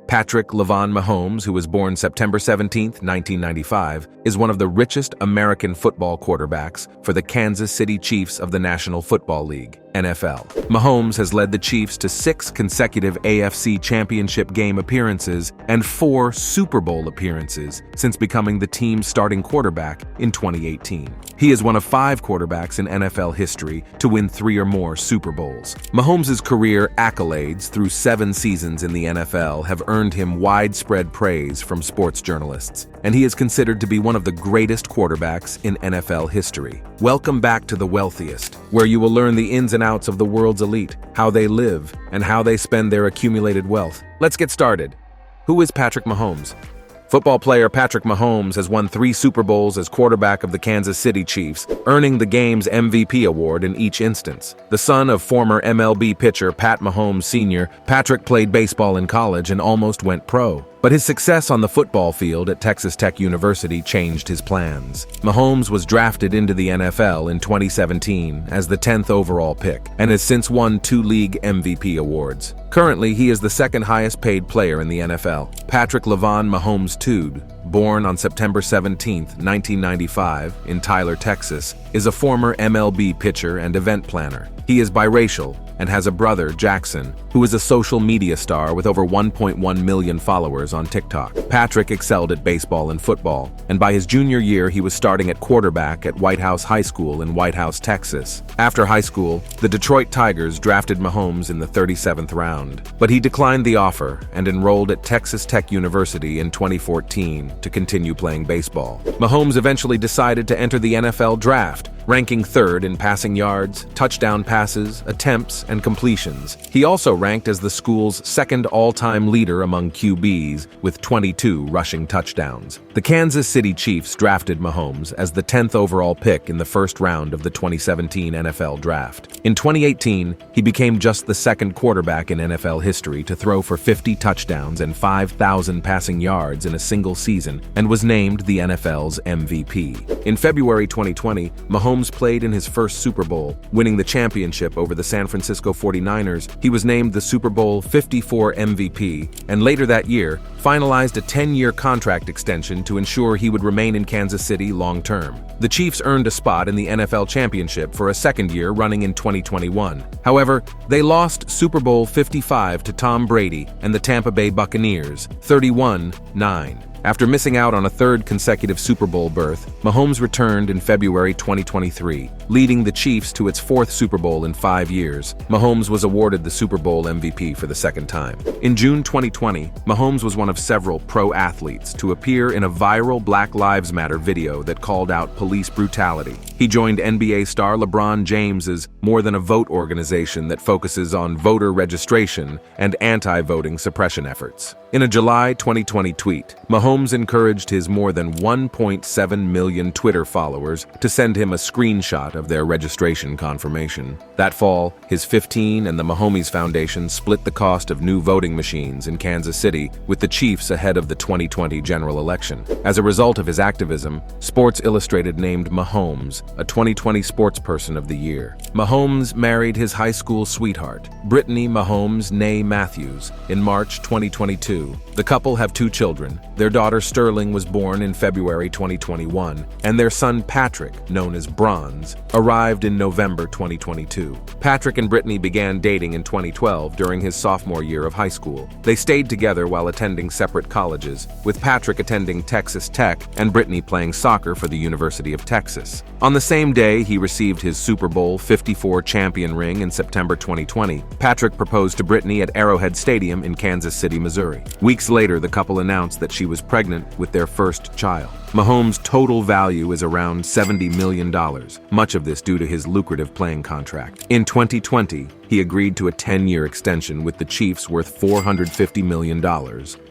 Patrick Mahomes, who was born September 17, 1995, is one of the richest American football quarterbacks for the Kansas City Chiefs of the National Football League, NFL. Mahomes has led the Chiefs to 6 consecutive AFC Championship game appearances and 4 Super Bowl appearances since becoming the team's starting quarterback in 2018. He is one of 5 quarterbacks in NFL history to win 3 or more Super Bowls. Mahomes' career accolades through 7 seasons in the NFL have earned him widespread praise from sports journalists, and he is considered to be one of the greatest quarterbacks in NFL history. Welcome back to The Wealthiest, where you will learn the ins and outs of the world's elite, how they live, and how they spend their accumulated wealth. Let's get started. Who is Patrick Mahomes? Football player Patrick Mahomes has won 3 Super Bowls as quarterback of the Kansas City Chiefs, earning the game's MVP award in each instance. The son of former MLB pitcher Pat Mahomes Sr., Patrick played baseball in college and almost went pro. But his success on the football field at Texas Tech University changed his plans. Mahomes was drafted into the NFL in 2017 as the 10th overall pick and has since won 2 league MVP awards. Currently, he is the second highest paid player in the NFL. Patrick Mahomes II, born on September 17, 1995, in Tyler, Texas, is a former MLB pitcher and event planner. He is biracial and has a brother, Jackson, who is a social media star with over 1.1 million followers on TikTok. Patrick excelled at baseball and football, and by his junior year he was starting at quarterback at White House High School in White House, Texas. After high school, the Detroit Tigers drafted Mahomes in the 37th round, but he declined the offer and enrolled at Texas Tech University in 2014 to continue playing baseball. Mahomes eventually decided to enter the NFL draft, ranking 3rd in passing yards, touchdown passes, attempts, and completions. He also ranked as the school's 2nd all-time leader among QBs with 22 rushing touchdowns. The Kansas City Chiefs drafted Mahomes as the 10th overall pick in the first round of the 2017 NFL Draft. In 2018, he became just the 2nd quarterback in NFL history to throw for 50 touchdowns and 5,000 passing yards in a single season and was named the NFL's MVP. In February 2020, Mahomes played in his first Super Bowl, winning the championship over the San Francisco 49ers. He was named the Super Bowl 54 MVP, and later that year, finalized a 10-year contract extension to ensure he would remain in Kansas City long-term. The Chiefs earned a spot in the NFL championship for a 2nd year running in 2021. However, they lost Super Bowl 55 to Tom Brady and the Tampa Bay Buccaneers, 31-9. After missing out on a 3rd consecutive Super Bowl berth, Mahomes returned in February 2023, leading the Chiefs to its 4th Super Bowl in 5 years. Mahomes was awarded the Super Bowl MVP for the 2nd time. In June 2020, Mahomes was one of several pro athletes to appear in a viral Black Lives Matter video that called out police brutality. He joined NBA star LeBron James's More Than a Vote organization that focuses on voter registration and anti-voting suppression efforts. In a July 2020 tweet, Mahomes encouraged his more than 1.7 million Twitter followers to send him a screenshot of their registration confirmation. That fall, his 15 and the Mahomes Foundation split the cost of new voting machines in Kansas City, with the Chiefs ahead of the 2020 general election. As a result of his activism, Sports Illustrated named Mahomes a 2020 Sportsperson of the Year. Mahomes married his high school sweetheart, Brittany Mahomes Matthews, in March 2022. The couple have 2 children. Their daughter Sterling was born in February 2021, and their son Patrick, known as Bronze, arrived in November 2022. Patrick and Brittany began dating in 2012 during his sophomore year of high school. They stayed together while attending separate colleges, with Patrick attending Texas Tech and Brittany playing soccer for the University of Texas. On the same day he received his Super Bowl 54 champion ring in September 2020, Patrick proposed to Brittany at Arrowhead Stadium in Kansas City, Missouri. Weeks later, the couple announced that she was pregnant with their first child. Mahomes' total value is around $70 million, much of this due to his lucrative playing contract. In 2020, he agreed to a 10-year extension with the Chiefs worth $450 million,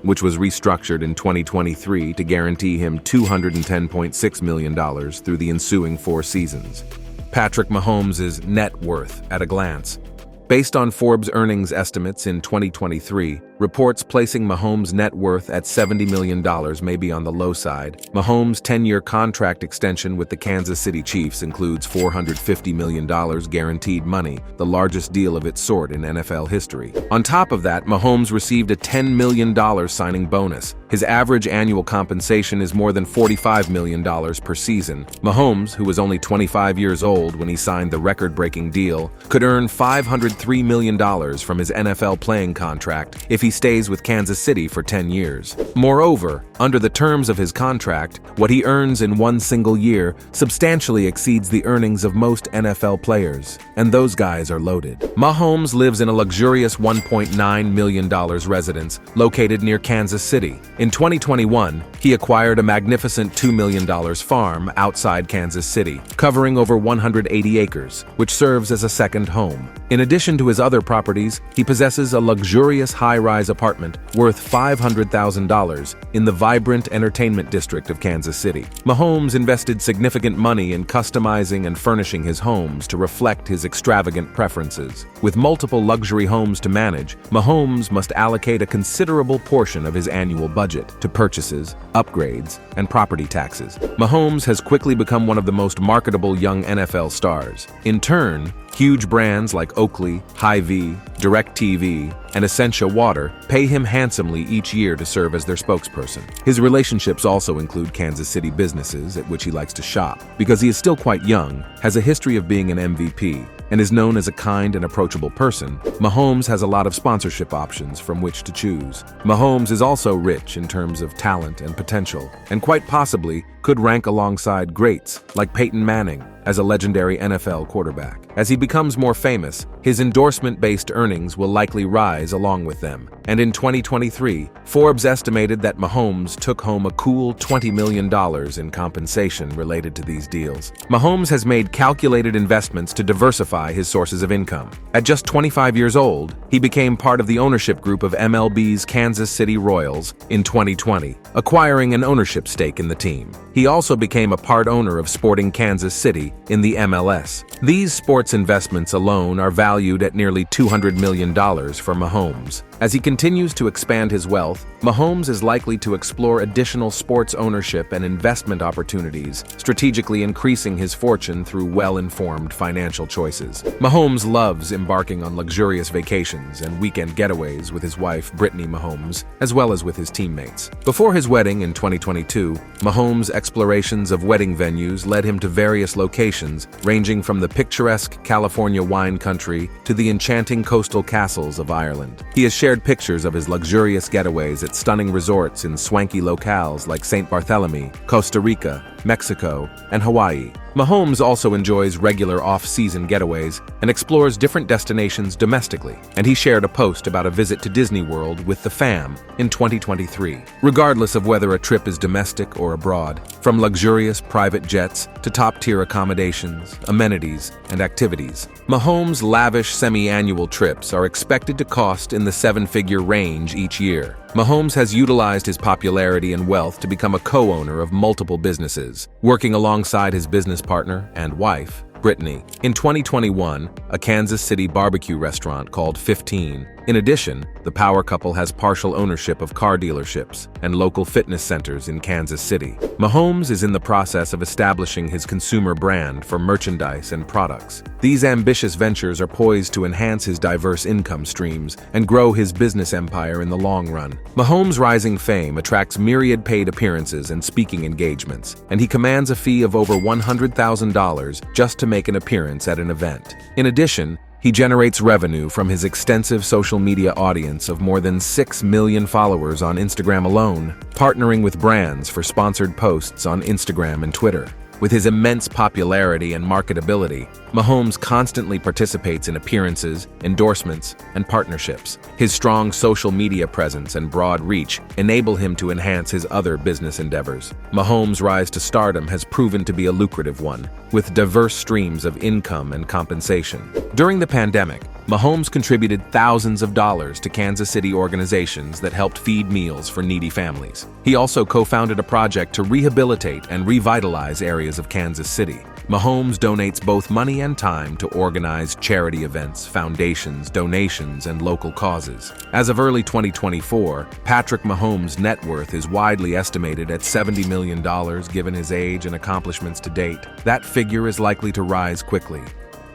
which was restructured in 2023 to guarantee him $210.6 million through the ensuing 4 seasons. Patrick Mahomes' net worth at a glance. Based on Forbes earnings estimates in 2023, reports placing Mahomes' net worth at $70 million may be on the low side. Mahomes' 10-year contract extension with the Kansas City Chiefs includes $450 million guaranteed money, the largest deal of its sort in NFL history. On top of that, Mahomes received a $10 million signing bonus. His average annual compensation is more than $45 million per season. Mahomes, who was only 25 years old when he signed the record-breaking deal, could earn $503 million from his NFL playing contract if he stays with Kansas City for 10 years. Moreover, under the terms of his contract, what he earns in one single year substantially exceeds the earnings of most NFL players, and those guys are loaded. Mahomes lives in a luxurious $1.9 million residence located near Kansas City. In 2021, he acquired a magnificent $2 million farm outside Kansas City, covering over 180 acres, which serves as a second home. In addition to his other properties, he possesses a luxurious high-rise apartment worth $500,000 in the vibrant entertainment district of Kansas City. Mahomes invested significant money in customizing and furnishing his homes to reflect his extravagant preferences. With multiple luxury homes to manage, Mahomes must allocate a considerable portion of his annual budget to purchases, upgrades, and property taxes. Mahomes has quickly become one of the most marketable young NFL stars. In turn, huge brands like Oakley, Hy-Vee, DirecTV, and Essentia Water pay him handsomely each year to serve as their spokesperson. His relationships also include Kansas City businesses at which he likes to shop. Because he is still quite young, has a history of being an MVP, and is known as a kind and approachable person, Mahomes has a lot of sponsorship options from which to choose. Mahomes is also rich in terms of talent and potential, and quite possibly could rank alongside greats like Peyton Manning as a legendary NFL quarterback. As he becomes more famous, his endorsement-based earnings will likely rise along with them. And in 2023, Forbes estimated that Mahomes took home a cool $20 million in compensation related to these deals. Mahomes has made calculated investments to diversify his sources of income. At just 25 years old, he became part of the ownership group of MLB's Kansas City Royals in 2020, acquiring an ownership stake in the team. He also became a part owner of Sporting Kansas City in the MLS. These sports investments alone are valued at nearly $200 million for Mahomes. As he continues to expand his wealth, Mahomes is likely to explore additional sports ownership and investment opportunities, strategically increasing his fortune through well-informed financial choices. Mahomes loves embarking on luxurious vacations and weekend getaways with his wife, Brittany Mahomes, as well as with his teammates. Before his wedding in 2022, Mahomes' explorations of wedding venues led him to various locations, ranging from the picturesque California wine country to the enchanting coastal castles of Ireland. He has shared pictures of his luxurious getaways at stunning resorts in swanky locales like St. Barthélemy, Costa Rica, Mexico, and Hawaii. Mahomes also enjoys regular off-season getaways and explores different destinations domestically, and he shared a post about a visit to Disney World with the fam in 2023. Regardless of whether a trip is domestic or abroad, from luxurious private jets to top-tier accommodations, amenities, and activities, Mahomes' lavish semi-annual trips are expected to cost in the seven-figure range each year. Mahomes has utilized his popularity and wealth to become a co-owner of multiple businesses, working alongside his business partner and wife, Brittany. In 2021, a Kansas City barbecue restaurant called 15. In addition, the power couple has partial ownership of car dealerships and local fitness centers in Kansas City. Mahomes is in the process of establishing his consumer brand for merchandise and products. These ambitious ventures are poised to enhance his diverse income streams and grow his business empire in the long run. Mahomes' rising fame attracts myriad paid appearances and speaking engagements, and he commands a fee of over $100,000 just to make an appearance at an event. In addition, he generates revenue from his extensive social media audience of more than 6 million followers on Instagram alone, partnering with brands for sponsored posts on Instagram and Twitter. With his immense popularity and marketability, Mahomes constantly participates in appearances, endorsements, and partnerships. His strong social media presence and broad reach enable him to enhance his other business endeavors. Mahomes' rise to stardom has proven to be a lucrative one, with diverse streams of income and compensation. During the pandemic, Mahomes contributed thousands of dollars to Kansas City organizations that helped feed meals for needy families. He also co-founded a project to rehabilitate and revitalize areas of Kansas City. Mahomes donates both money and time to organize charity events, foundations, donations, and local causes. As of early 2024, Patrick Mahomes' net worth is widely estimated at $70 million given his age and accomplishments to date. That figure is likely to rise quickly.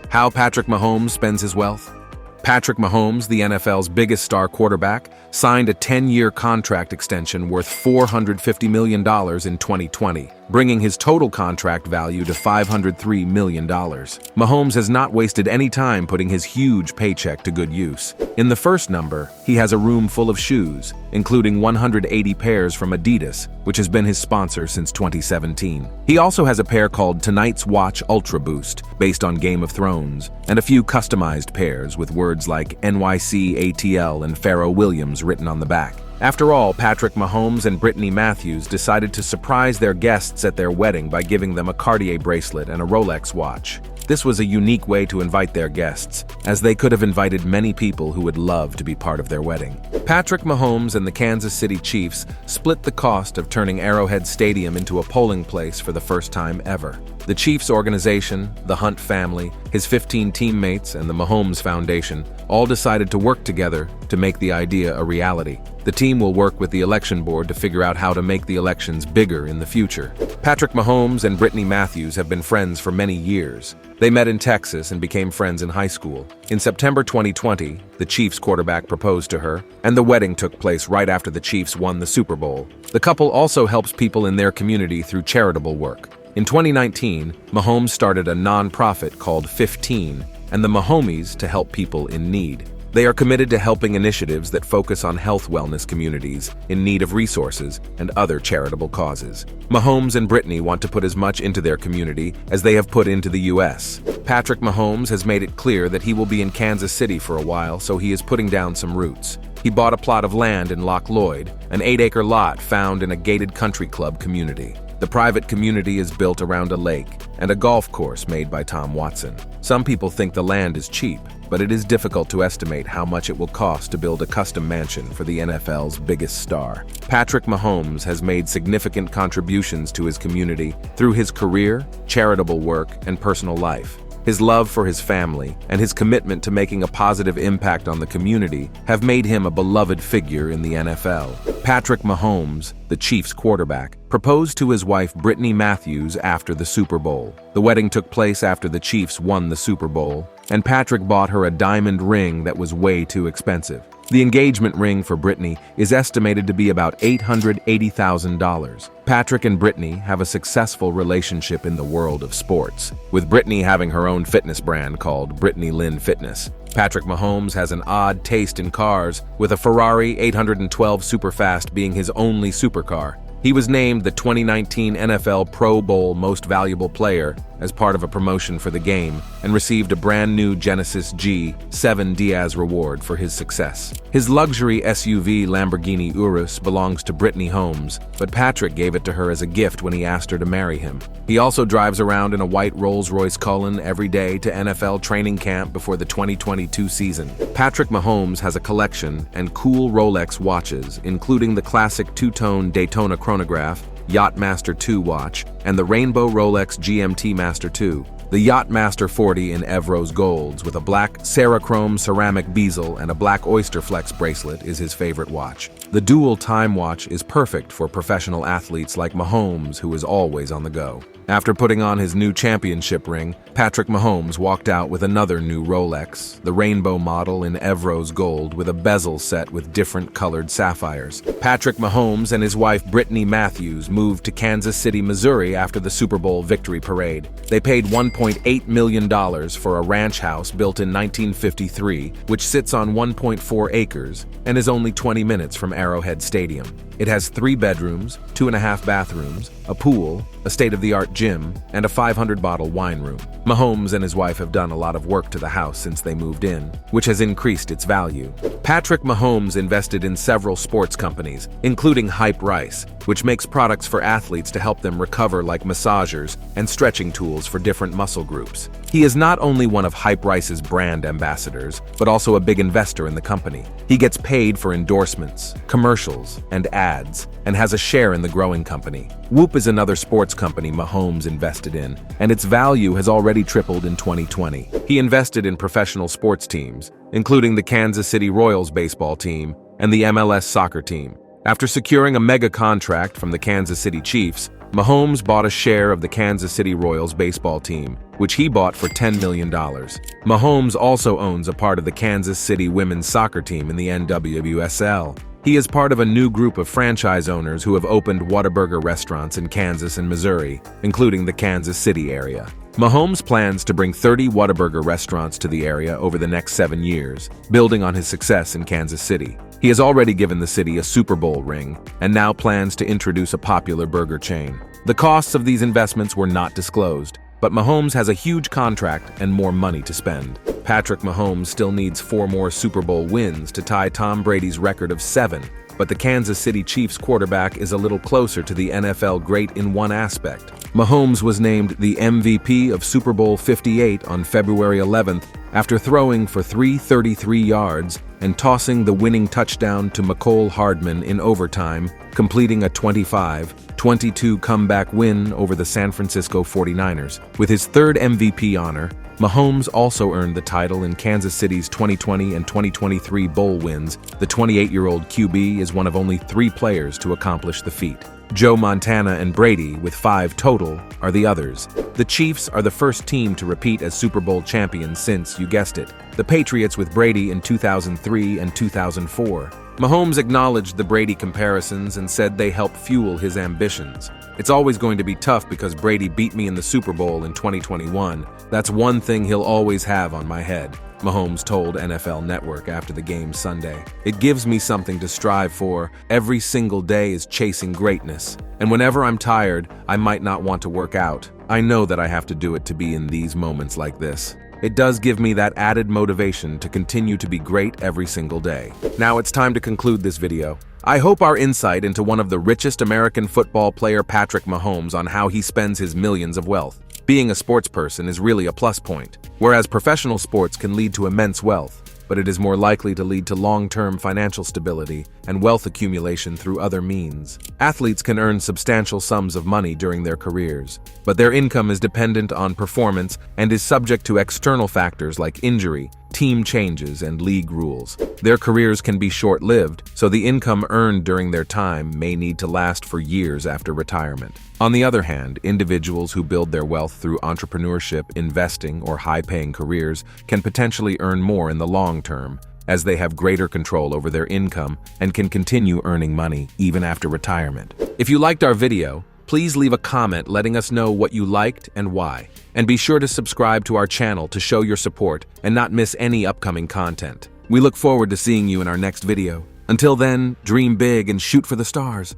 How Patrick Mahomes spends his wealth? Patrick Mahomes, the NFL's biggest star quarterback, signed a 10-year contract extension worth $450 million in 2020, bringing his total contract value to $503 million. Mahomes has not wasted any time putting his huge paycheck to good use. In the first number, he has a room full of shoes, including 180 pairs from Adidas, which has been his sponsor since 2017. He also has a pair called Tonight's Watch Ultra Boost, based on Game of Thrones, and a few customized pairs with words like NYC ATL and Pharrell Williams written on the back. After all, Patrick Mahomes and Brittany Matthews decided to surprise their guests at their wedding by giving them a Cartier bracelet and a Rolex watch. This was a unique way to invite their guests, as they could have invited many people who would love to be part of their wedding. Patrick Mahomes and the Kansas City Chiefs split the cost of turning Arrowhead Stadium into a polling place for the first time ever. The Chiefs organization, the Hunt family, his 15 teammates, and the Mahomes Foundation all decided to work together to make the idea a reality. The team will work with the election board to figure out how to make the elections bigger in the future. Patrick Mahomes and Brittany Matthews have been friends for many years. They met in Texas and became friends in high school. In September 2020, the Chiefs quarterback proposed to her, and the wedding took place right after the Chiefs won the Super Bowl. The couple also helps people in their community through charitable work. In 2019, Mahomes started a non-profit called 15 and the Mahomies to help people in need. They are committed to helping initiatives that focus on health wellness communities in need of resources and other charitable causes. Mahomes and Brittany want to put as much into their community as they have put into the U.S. Patrick Mahomes has made it clear that he will be in Kansas City for a while, so he is putting down some roots. He bought a plot of land in Loch Lloyd, an 8-acre lot found in a gated country club community. The private community is built around a lake and a golf course made by Tom Watson. Some people think the land is cheap, but it is difficult to estimate how much it will cost to build a custom mansion for the NFL's biggest star. Patrick Mahomes has made significant contributions to his community through his career, charitable work, and personal life. His love for his family and his commitment to making a positive impact on the community have made him a beloved figure in the NFL. Patrick Mahomes, the Chiefs quarterback, proposed to his wife Brittany Matthews after the Super Bowl. The wedding took place after the Chiefs won the Super Bowl, and Patrick bought her a diamond ring that was way too expensive. The engagement ring for Brittany is estimated to be about $880,000. Patrick and Brittany have a successful relationship in the world of sports, with Brittany having her own fitness brand called Brittany Lynn Fitness. Patrick Mahomes has an odd taste in cars, with a Ferrari 812 Superfast being his only supercar. He was named the 2019 NFL Pro Bowl Most Valuable Player as part of a promotion for the game and received a brand new Genesis G7 Diaz reward for his success. His luxury SUV Lamborghini Urus belongs to Brittany Holmes, but Patrick gave it to her as a gift when he asked her to marry him. He also drives around in a white Rolls-Royce Cullinan every day to NFL training camp before the 2022 season. Patrick Mahomes has a collection and cool Rolex watches, including the classic two-tone Daytona chronograph, Yachtmaster 2 watch, and the Rainbow Rolex GMT Master 2. The Yachtmaster 40 in Evros golds with a black Cerachrome ceramic bezel and a black Oyster Flex bracelet is his favorite watch. The dual time watch is perfect for professional athletes like Mahomes, who is always on the go. After putting on his new championship ring, Patrick Mahomes walked out with another new Rolex, the Rainbow model in Evros gold with a bezel set with different colored sapphires. Patrick Mahomes and his wife Brittany Matthews moved to Kansas City, Missouri after the Super Bowl victory parade. They paid $1.8 million for a ranch house built in 1953, which sits on 1.4 acres and is only 20 minutes from Arrowhead Stadium. It has 3 bedrooms, 2.5 bathrooms, a pool, a state-of-the-art gym, and a 500-bottle wine room. Mahomes and his wife have done a lot of work to the house since they moved in, which has increased its value. Patrick Mahomes invested in several sports companies, including Hype Rice, which makes products for athletes to help them recover like massagers and stretching tools for different muscle groups. He is not only one of Hype Rice's brand ambassadors, but also a big investor in the company. He gets paid for endorsements, commercials, and ads ads and has a share in the growing company. Whoop is another sports company Mahomes invested in, and its value has already tripled in 2020. He invested in professional sports teams, including the Kansas City Royals baseball team and the MLS soccer team. After securing a mega contract from the Kansas City Chiefs, Mahomes bought a share of the Kansas City Royals baseball team, which he bought for $10 million. Mahomes also owns a part of the Kansas City women's soccer team in the NWSL. He is part of a new group of franchise owners who have opened Whataburger restaurants in Kansas and Missouri, including the Kansas City area. Mahomes plans to bring 30 Whataburger restaurants to the area over the next 7 years, building on his success in Kansas City. He has already given the city a Super Bowl ring and now plans to introduce a popular burger chain. The costs of these investments were not disclosed, but Mahomes has a huge contract and more money to spend. Patrick Mahomes still needs 4 more Super Bowl wins to tie Tom Brady's record of 7, but the Kansas City Chiefs quarterback is a little closer to the NFL great in one aspect. Mahomes was named the MVP of Super Bowl 58 on February 11th after throwing for 333 yards and tossing the winning touchdown to Mecole Hardman in overtime, completing a 25-22 comeback win over the San Francisco 49ers. With his third MVP honor, Mahomes also earned the title in Kansas City's 2020 and 2023 bowl wins. The 28-year-old QB is one of only 3 players to accomplish the feat. Joe Montana and Brady, with 5 total, are the others. The Chiefs are the first team to repeat as Super Bowl champions since, you guessed it, the Patriots with Brady in 2003 and 2004. Mahomes acknowledged the Brady comparisons and said they help fuel his ambitions. It's always going to be tough because Brady beat me in the Super Bowl in 2021. That's one thing he'll always have on my head, Mahomes told NFL Network after the game Sunday. It gives me something to strive for. Every single day is chasing greatness. And whenever I'm tired, I might not want to work out. I know that I have to do it to be in these moments like this. It does give me that added motivation to continue to be great every single day. Now it's time to conclude this video. I hope our insight into one of the richest American football player Patrick Mahomes on how he spends his millions of wealth. Being a sports person is really a plus point, whereas professional sports can lead to immense wealth, but it is more likely to lead to long-term financial stability and wealth accumulation through other means. Athletes can earn substantial sums of money during their careers, but their income is dependent on performance and is subject to external factors like injury, team changes, and league rules. Their careers can be short-lived, so the income earned during their time may need to last for years after retirement. On the other hand, individuals who build their wealth through entrepreneurship, investing, or high-paying careers can potentially earn more in the long term, as they have greater control over their income and can continue earning money even after retirement. If you liked our video, please leave a comment letting us know what you liked and why. And be sure to subscribe to our channel to show your support and not miss any upcoming content. We look forward to seeing you in our next video. Until then, dream big and shoot for the stars.